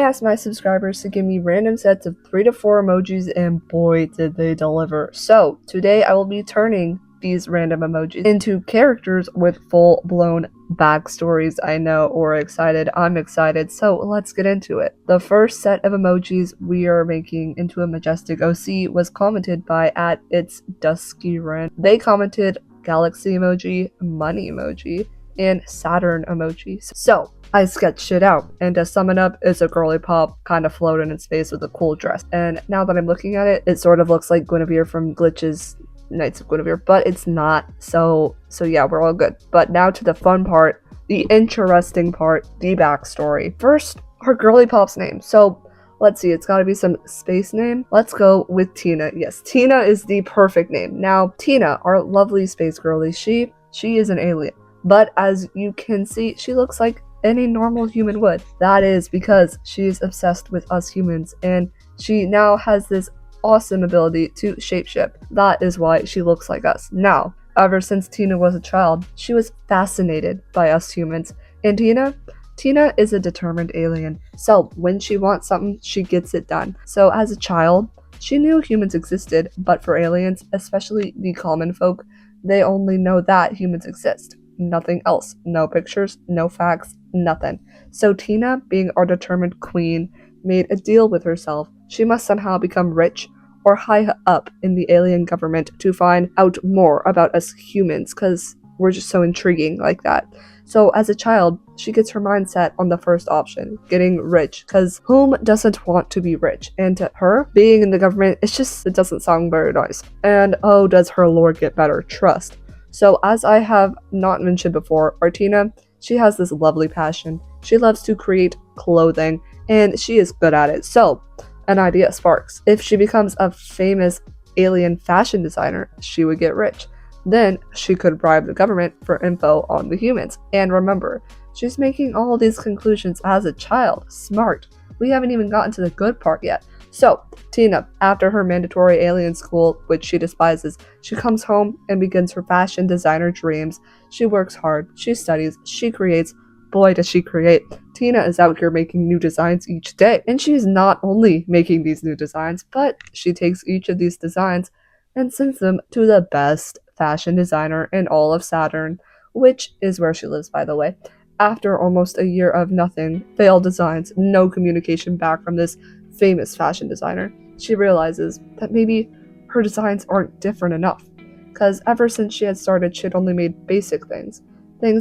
asked my subscribers to give me random sets of 3 to 4 emojis, and boy did they deliver. So today I will be turning these random emojis into characters with full-blown backstories. I know, or excited. I'm excited, so let's get into it. The first set of emojis we are making into a majestic OC was commented by @itsduskyren. They commented galaxy emoji, money emoji, and Saturn emoji. So I sketched it out, and to sum it up, it's a girly pop kind of floating in space with a cool dress. And now that I'm looking at it, it sort of looks like Guinevere from Glitch's Knights of Guinevere, but it's not. So yeah, we're all good. But now to the fun part, the interesting part, the backstory. First, her girly pop's name. So let's see, it's gotta be some space name. Let's go with Tina. Yes, Tina is the perfect name. Now, Tina, our lovely space girly, she is an alien. But as you can see, she looks like any normal human would. That is because she's obsessed with us humans, and she now has this awesome ability to shapeshift. That is why she looks like us. Now, ever since Tina was a child, she was fascinated by us humans. And Tina is a determined alien. So when she wants something, she gets it done. So as a child, she knew humans existed, but for aliens, especially the common folk, they only know that humans exist. Nothing else. No pictures, no facts, nothing. So Tina, being our determined queen, made a deal with herself. She must somehow become rich or high up in the alien government to find out more about us humans, because we're just so intriguing like that. So as a child, she gets her mindset on the first option, getting rich, because whom doesn't want to be rich? And to her, being in the government, it doesn't sound very nice. And oh, does her lore get better? Trust. So as I have not mentioned before, Artina, she has this lovely passion. She loves to create clothing, and she is good at it. So an idea sparks. If she becomes a famous alien fashion designer, she would get rich. Then she could bribe the government for info on the humans. And remember, she's making all these conclusions as a child. Smart. We haven't even gotten to the good part yet. So, Tina, after her mandatory alien school, which she despises, she comes home and begins her fashion designer dreams. She works hard, she studies, she creates. Boy, does she create. Tina is out here making new designs each day. And she's not only making these new designs, but she takes each of these designs and sends them to the best fashion designer in all of Saturn, which is where she lives, by the way. After almost a year of nothing, failed designs, no communication back from this famous fashion designer, she realizes that maybe her designs aren't different enough. Because ever since she had started, she had only made basic things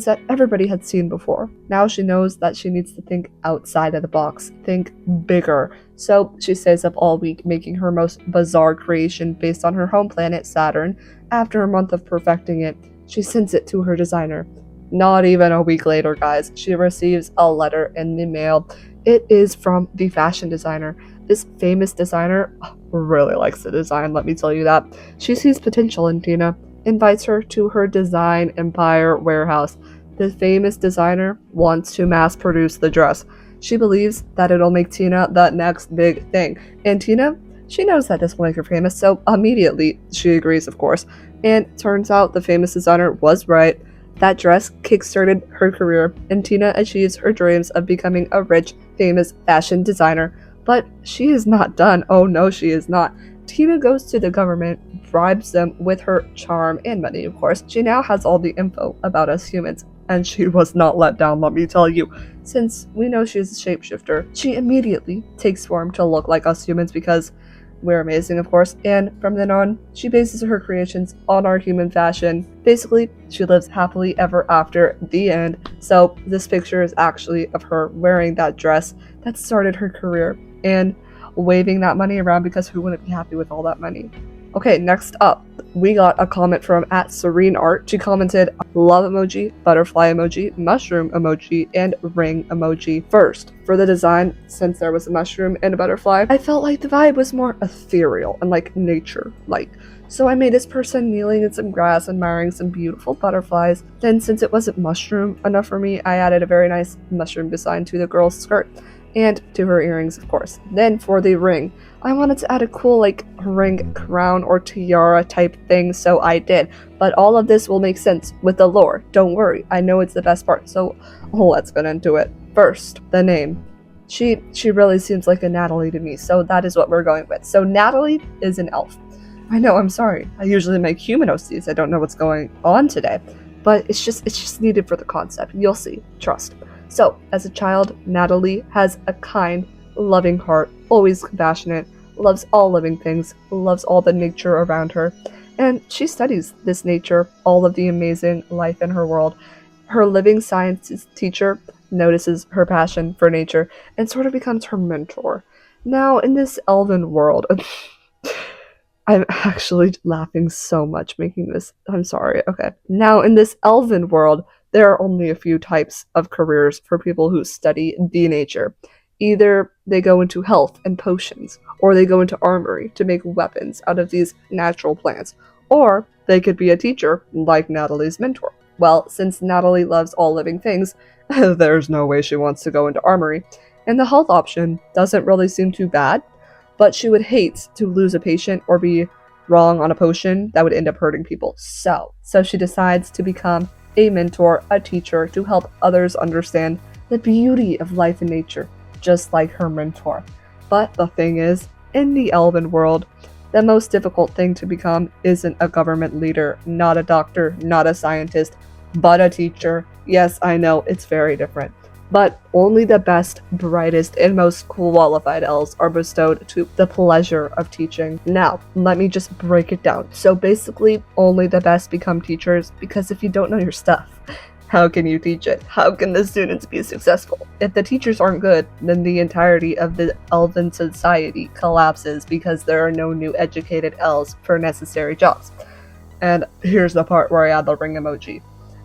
that everybody had seen before. Now she knows that she needs to think outside of the box, think bigger. So she stays up all week making her most bizarre creation based on her home planet, Saturn. After a month of perfecting it, she sends it to her designer. Not even a week later, guys, she receives a letter in the mail. It is from the fashion designer. This famous designer really likes the design, let me tell you that. She sees potential in Tina, invites her to her design empire warehouse. The famous designer wants to mass produce the dress. She believes that it'll make Tina the next big thing. And Tina, she knows that this will make her famous, so immediately she agrees, of course. And turns out the famous designer was right. That dress kickstarted her career, and Tina achieves her dreams of becoming a rich, famous fashion designer. But she is not done. Oh no, she is not. Tina goes to the government, bribes them with her charm and money, of course. She now has all the info about us humans, and she was not let down, let me tell you. Since we know she's a shapeshifter, she immediately takes form to look like us humans because we're amazing, of course, and from then on, she bases her creations on our human fashion. Basically, she lives happily ever after, the end. So this picture is actually of her wearing that dress that started her career and waving that money around, because who wouldn't be happy with all that money? Okay, next up, we got a comment from @SereneArt. She commented, love emoji, butterfly emoji, mushroom emoji, and ring emoji. First, for the design, since there was a mushroom and a butterfly, I felt like the vibe was more ethereal and like nature-like. So I made this person kneeling in some grass, admiring some beautiful butterflies. Then since it wasn't mushroom enough for me, I added a very nice mushroom design to the girl's skirt. And to her earrings, of course. Then for the ring, I wanted to add a cool like ring crown or tiara type thing, so I did. But all of this will make sense with the lore. Don't worry, I know it's the best part, so let's get into it. First, the name. She really seems like a Natalie to me, so that is what we're going with. So Natalie is an elf. I know, I'm sorry. I usually make human OCs. I don't know what's going on today. But it's just needed for the concept. You'll see. Trust. So, as a child, Natalie has a kind, loving heart, always compassionate, loves all living things, loves all the nature around her, and she studies this nature, all of the amazing life in her world. Her living sciences teacher notices her passion for nature and sort of becomes her mentor. Now, in this elven world, I'm actually laughing so much making this. I'm sorry. Okay. Now, in this elven world, there are only a few types of careers for people who study the nature. Either they go into health and potions, or they go into armory to make weapons out of these natural plants, or they could be a teacher, like Natalie's mentor. Well, since Natalie loves all living things, there's no way she wants to go into armory, and the health option doesn't really seem too bad, but she would hate to lose a patient or be wrong on a potion that would end up hurting people. So she decides to become a mentor, a teacher, to help others understand the beauty of life and nature, just like her mentor. But the thing is, in the elven world, the most difficult thing to become isn't a government leader, not a doctor, not a scientist, but a teacher. Yes, I know, it's very different. But only the best, brightest, and most qualified elves are bestowed to the pleasure of teaching. Now, let me just break it down. So basically, only the best become teachers, because if you don't know your stuff, how can you teach it? How can the students be successful? If the teachers aren't good, then the entirety of the elven society collapses because there are no new educated elves for necessary jobs. And here's the part where I add the ring emoji.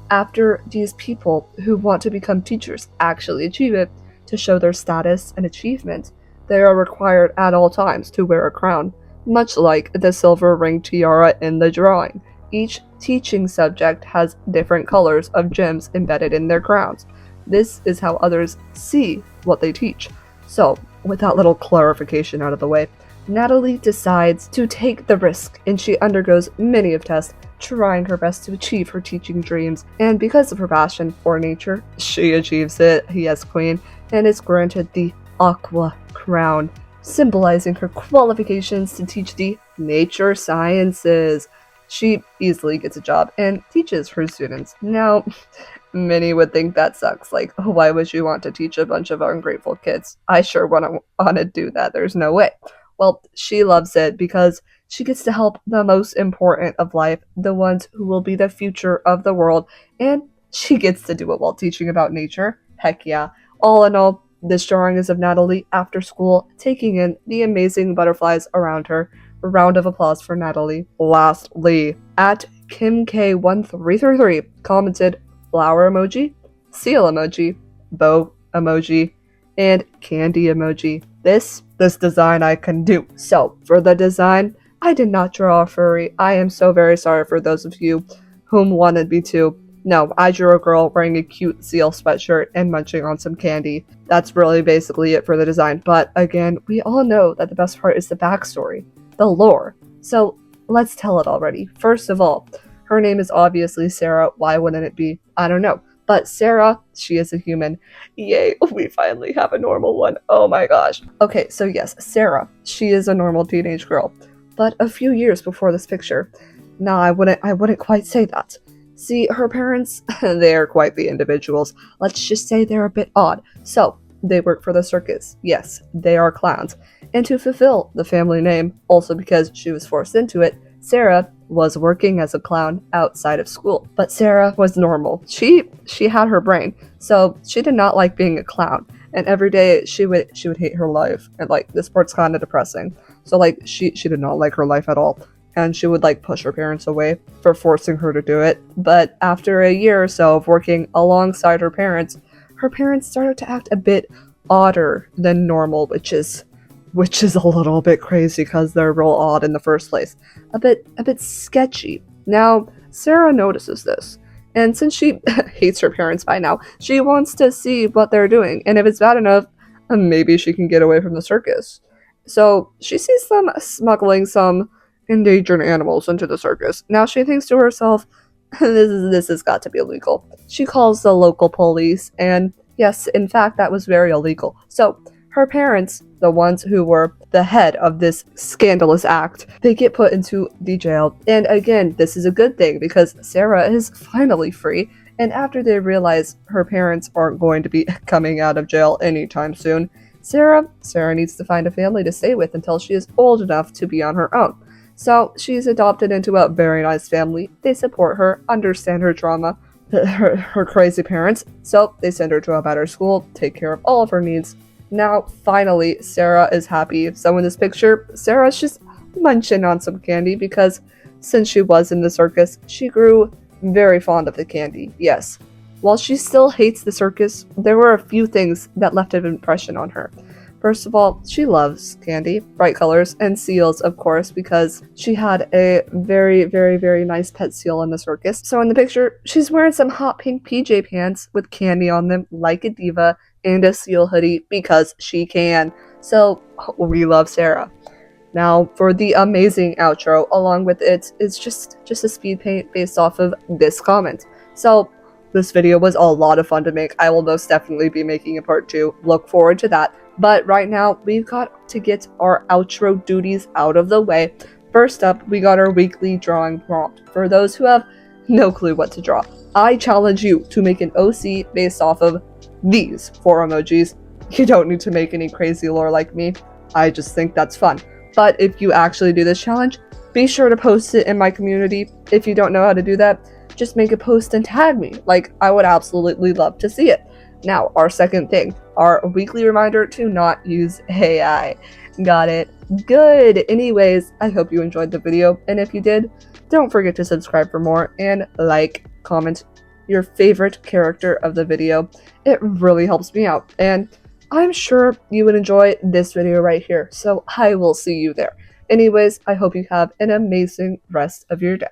After these people who want to become teachers actually achieve it, to show their status and achievement, they are required at all times to wear a crown, much like the silver ring tiara in the drawing. Each teaching subject has different colors of gems embedded in their crowns. This is how others see what they teach. So, with that little clarification out of the way, Natalie decides to take the risk, and she undergoes many of tests, trying her best to achieve her teaching dreams, and because of her passion for nature, she achieves it, yes queen, and is granted the Aqua Crown, symbolizing her qualifications to teach the nature sciences. She easily gets a job and teaches her students. Now, many would think that sucks, like, why would you want to teach a bunch of ungrateful kids? I sure want to do that, there's no way. Well, she loves it because she gets to help the most important of life, the ones who will be the future of the world, and she gets to do it while teaching about nature. Heck yeah. All in all, this drawing is of Natalie after school, taking in the amazing butterflies around her. A round of applause for Natalie. Lastly, at KimK1333 commented flower emoji, seal emoji, bow emoji, and candy emoji. This design I can do. So, for the design, I did not draw a furry. I am so very sorry for those of you whom wanted me to. No, I drew a girl wearing a cute seal sweatshirt and munching on some candy. That's really basically it for the design. But again, we all know that the best part is the backstory, the lore. So, let's tell it already. First of all, her name is obviously Sarah. Why wouldn't it be? I don't know. But Sarah, she is a human. Yay, we finally have a normal one. Oh my gosh. Okay, so yes, Sarah, she is a normal teenage girl. But a few years before this picture. Nah, I wouldn't quite say that. See, her parents, they're quite the individuals. Let's just say they're a bit odd. So, they work for the circus. Yes, they are clowns. And to fulfill the family name, also because she was forced into it, Sarah was working as a clown outside of school. But Sarah was normal. She had her brain, so she did not like being a clown. And every day she would hate her life. And like, this part's kind of depressing. So like, she did not like her life at all. And she would like push her parents away for forcing her to do it. But after a year or so of working alongside her parents started to act a bit odder than normal, which is a little bit crazy because they're real odd in the first place. A bit sketchy. Now, Sarah notices this, and since she hates her parents by now, she wants to see what they're doing, and if it's bad enough, maybe she can get away from the circus. So, she sees them smuggling some endangered animals into the circus. Now, she thinks to herself, this has got to be illegal. She calls the local police, and yes, in fact, that was very illegal. So, her parents, the ones who were the head of this scandalous act, they get put into the jail. And again, this is a good thing because Sarah is finally free. And after they realize her parents aren't going to be coming out of jail anytime soon, Sarah needs to find a family to stay with until she is old enough to be on her own. So she's adopted into a very nice family. They support her, understand her trauma, her crazy parents, so they send her to a better school, take care of all of her needs. Now, finally, Sarah is happy. So in this picture, Sarah's just munching on some candy because since she was in the circus, she grew very fond of the candy, yes. While she still hates the circus, there were a few things that left an impression on her. First of all, she loves candy, bright colors, and seals, of course, because she had a very, very, very nice pet seal in the circus. So in the picture, she's wearing some hot pink PJ pants with candy on them, like a diva, and a seal hoodie because she can. So we love Sarah. Now, for the amazing outro, along with it, it's just a speed paint based off of this comment. So this video was a lot of fun to make. I will most definitely be making a part 2. Look forward to that. But right now, we've got to get our outro duties out of the way. First up, we got our weekly drawing prompt. For those who have no clue what to draw, I challenge you to make an OC based off of these 4 emojis. You don't need to make any crazy lore like me. I just think that's fun. But if you actually do this challenge, be sure to post it in my community. If you don't know how to do that, just make a post and tag me. Like, I would absolutely love to see it. Now, our second thing, our weekly reminder to not use AI. Got it? Good! Anyways, I hope you enjoyed the video, and if you did, don't forget to subscribe for more, and like, comment your favorite character of the video. It really helps me out, and I'm sure you would enjoy this video right here, so I will see you there. Anyways, I hope you have an amazing rest of your day.